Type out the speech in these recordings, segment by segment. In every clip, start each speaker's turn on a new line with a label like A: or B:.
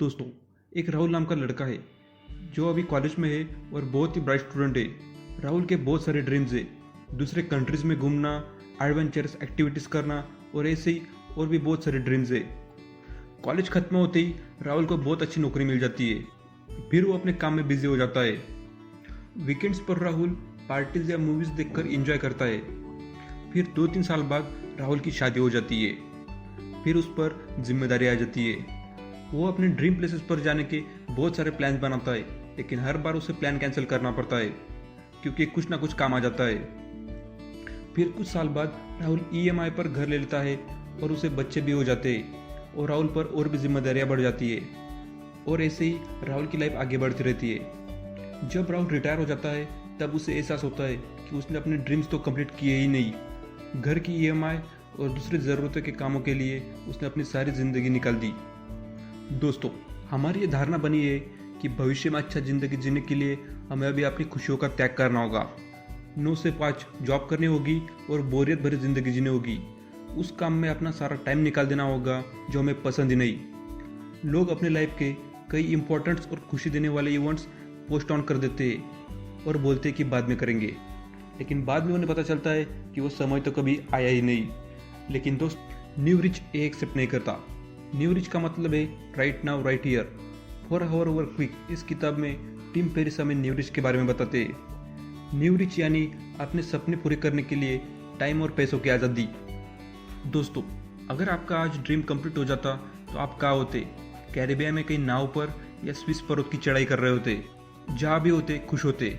A: दोस्तों, एक राहुल नाम का लड़का है जो अभी कॉलेज में है और बहुत ही ब्राइट स्टूडेंट है। राहुल के बहुत सारे ड्रीम्स है, दूसरे कंट्रीज में घूमना, एडवेंचरस एक्टिविटीज़ करना और ऐसे ही और भी बहुत सारे ड्रीम्स है। कॉलेज खत्म होते ही राहुल को बहुत अच्छी नौकरी मिल जाती है, फिर वो अपने काम में बिजी हो जाता है। वीकेंड्स पर राहुल पार्टीज या मूवीज देखकर एंजॉय करता है। फिर 2-3 साल बाद राहुल की शादी हो जाती है, फिर उस पर जिम्मेदारी आ जाती है। वो अपने ड्रीम प्लेसेस पर जाने के बहुत सारे प्लान्स बनाता है, लेकिन हर बार उसे प्लान कैंसिल करना पड़ता है क्योंकि कुछ ना कुछ काम आ जाता है। फिर कुछ साल बाद राहुल ईएमआई पर घर ले लेता है और उसे बच्चे भी हो जाते हैं और राहुल पर और भी जिम्मेदारियां बढ़ जाती है और ऐसे ही राहुल की लाइफ आगे बढ़ती रहती है। जब राहुल रिटायर हो जाता है तब उसे एहसास होता है कि उसने अपने ड्रीम्स तो कंप्लीट किए ही नहीं। घर की ईएमआई और दूसरी ज़रूरतों के कामों के लिए उसने अपनी सारी ज़िंदगी निकाल दी। दोस्तों, हमारी ये धारणा बनी है कि भविष्य में अच्छा ज़िंदगी जीने के लिए हमें अभी अपनी खुशियों का त्याग करना होगा, 9 से 5 जॉब करनी होगी और बोरियत भरी ज़िंदगी जीनी होगी। उस काम में अपना सारा टाइम निकाल देना होगा जो हमें पसंद ही नहीं। लोग अपने लाइफ के कई इंपॉर्टेंट्स और खुशी देने वाले इवेंट्स पोस्ट ऑन कर देते हैं और बोलते हैं कि बाद में करेंगे, लेकिन बाद में उन्हें पता चलता है कि वो समय तो कभी आया ही नहीं। लेकिन दोस्त, न्यू रिच ये एक्सेप्ट नहीं करता। न्यू रिच का मतलब है right now right here for our work quick. इस किताब में टिम फेरिस हमें न्यू रिच के बारे में बताते हैं। न्यू रिच यानी अपने सपने पूरे करने के लिए टाइम और पैसों की आज़ादी। दोस्तों, अगर आपका आज ड्रीम कंप्लीट हो जाता तो आप कहाँ होते? कैरिबिया में कहीं नाव पर या स्विस पर्वत की चढ़ाई कर रहे होते? जहाँ भी होते खुश होते।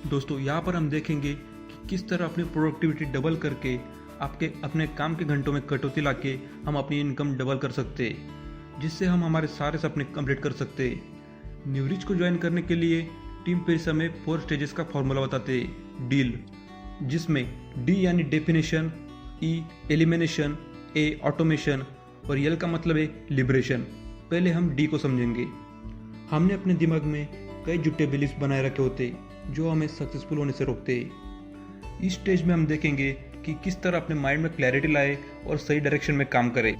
A: दोस्तों, यहाँ पर हम देखेंगे कि किस तरह अपनी प्रोडक्टिविटी डबल करके अपने काम के घंटों में कटौती लाके हम अपनी इनकम डबल कर सकते हैं, जिससे हम हमारे सारे सपने कंप्लीट कर सकते हैं। न्यू रिच को ज्वाइन करने के लिए टीम पेरिस हमें 4 स्टेजेस का फॉर्मूला बताते हैं। डील, जिसमें डी यानी डेफिनेशन, ई एलिमिनेशन, ए ऑटोमेशन और यल का मतलब है लिबरेशन। पहले हम डी को समझेंगे। हमने अपने दिमाग में कई झूठे बिलीफ्स बनाए रखे होते जो हमें सक्सेसफुल होने से रोकते हैं। इस स्टेज में हम देखेंगे कि किस तरह अपने माइंड में क्लैरिटी लाए और सही डायरेक्शन में काम करें।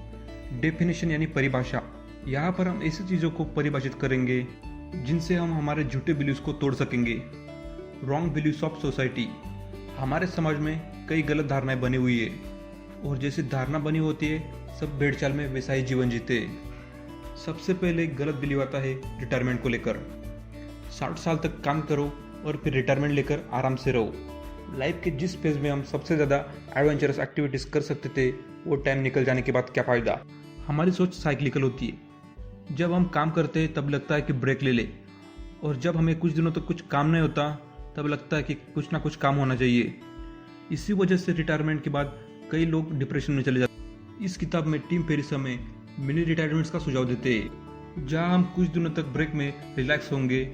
A: डेफिनेशन यानी परिभाषा। यहाँ पर हम ऐसी चीज़ों को परिभाषित करेंगे जिनसे हम हमारे झूठे बिलीव्स को तोड़ सकेंगे। Wrong beliefs of society. हमारे समाज में कई गलत धारणाएं बनी हुई है और जैसी धारणा बनी होती है सब भेड़चाल में वैसा ही जीवन जीते हैं। सबसे पहले गलत बिलीव आता है रिटायरमेंट को लेकर। 60 साल तक काम करो और फिर रिटायरमेंट लेकर आराम से रहो। लाइफ के जिस फेज में हम सबसे ज़्यादा एडवेंचरस एक्टिविटीज़ कर सकते थे वो टाइम निकल जाने के बाद क्या फ़ायदा। हमारी सोच साइक्लिकल होती है। जब हम काम करते हैं तब लगता है कि ब्रेक ले ले, और जब हमें कुछ दिनों तक कुछ काम नहीं होता तब लगता है कि कुछ ना कुछ काम होना चाहिए। इसी वजह से रिटायरमेंट के बाद कई लोग डिप्रेशन में चले जाते हैं। इस किताब में टीम फेरिस हमें मिनी रिटायरमेंट्स का सुझाव देते हैं, जहाँ हम कुछ दिनों तक ब्रेक में रिलैक्स होंगे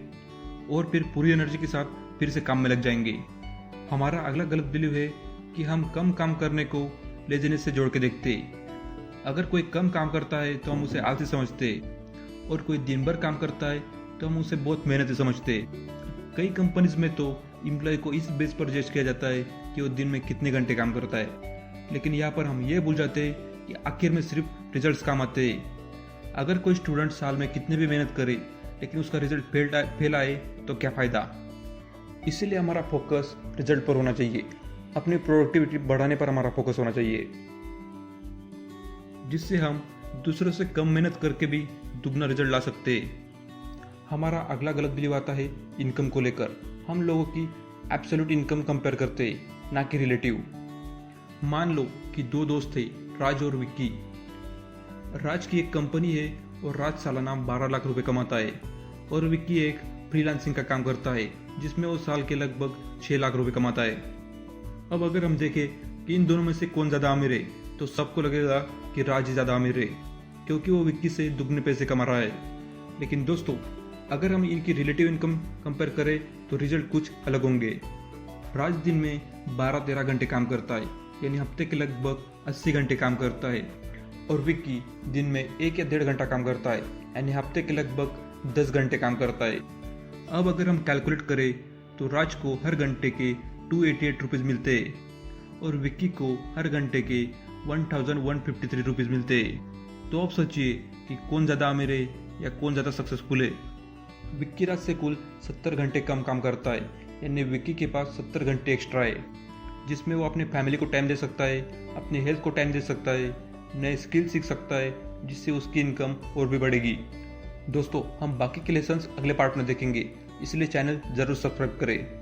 A: और फिर पूरी एनर्जी के साथ फिर से काम में लग जाएंगे। हमारा अगला गलत बिलीव है कि हम कम काम करने को लेजीनेस से जोड़ के देखते। अगर कोई कम काम करता है तो हम उसे आलसी समझते, और कोई दिन भर काम करता है तो हम उसे बहुत मेहनती समझते। कई कंपनीज में तो एम्प्लॉय को इस बेस पर जज किया जाता है कि वो दिन में कितने घंटे काम करता है, लेकिन यहाँ पर हम ये भूल जाते हैं कि आखिर में सिर्फ रिजल्ट्स काम आते हैं। अगर कोई स्टूडेंट साल में कितने भी मेहनत करे लेकिन उसका रिजल्ट फेल आए तो क्या फ़ायदा। इसीलिए हमारा फोकस रिजल्ट पर होना चाहिए। अपनी प्रोडक्टिविटी बढ़ाने पर हमारा फोकस होना चाहिए, जिससे हम दूसरों से कम मेहनत करके भी दुगना रिजल्ट ला सकते हैं। हमारा अगला गलत बिलीव आता है इनकम को लेकर। हम लोगों की एब्सोल्यूट इनकम कंपेयर करते हैं, ना कि रिलेटिव। मान लो कि 2 दोस्त थे, राज और विक्की। राज की एक कंपनी है और राज सालाना 12 लाख रुपए कमाता है, और विक्की एक फ्रीलांसिंग का काम करता है जिसमें वो साल के लगभग 6 लाख रुपए कमाता है। अब अगर हम देखें कि इन दोनों में से कौन ज़्यादा अमीर है तो सबको लगेगा कि राज ही ज़्यादा अमीर है, क्योंकि वो विक्की से दुगने पैसे कमा रहा है। लेकिन दोस्तों, अगर हम इनकी रिलेटिव इनकम कंपेयर करें तो रिजल्ट कुछ अलग होंगे। राज दिन में 12-13 घंटे काम करता है, यानी हफ्ते के लगभग 80 घंटे काम करता है, और विक्की दिन में 1 या 1.5 घंटा काम करता है, यानी हफ्ते के लगभग 10 घंटे काम करता है। अब अगर हम कैलकुलेट करें तो राज को हर घंटे के 288 रुपीज़ मिलते हैं और विक्की को हर घंटे के 1153 रुपीज़ मिलते हैं। तो अब सोचिए कि कौन ज़्यादा अमीर है या कौन ज़्यादा सक्सेसफुल है। विक्की राज से कुल 70 घंटे कम काम करता है, यानी विक्की के पास 70 घंटे एक्स्ट्रा है, जिसमें वो अपने फैमिली को टाइम दे सकता है, अपनी हेल्थ को टाइम दे सकता है, नए स्किल सीख सकता है, जिससे उसकी इनकम और भी बढ़ेगी। दोस्तों, हम बाकी के लेसन्स अगले पार्ट में देखेंगे, इसलिए चैनल ज़रूर सब्सक्राइब करें।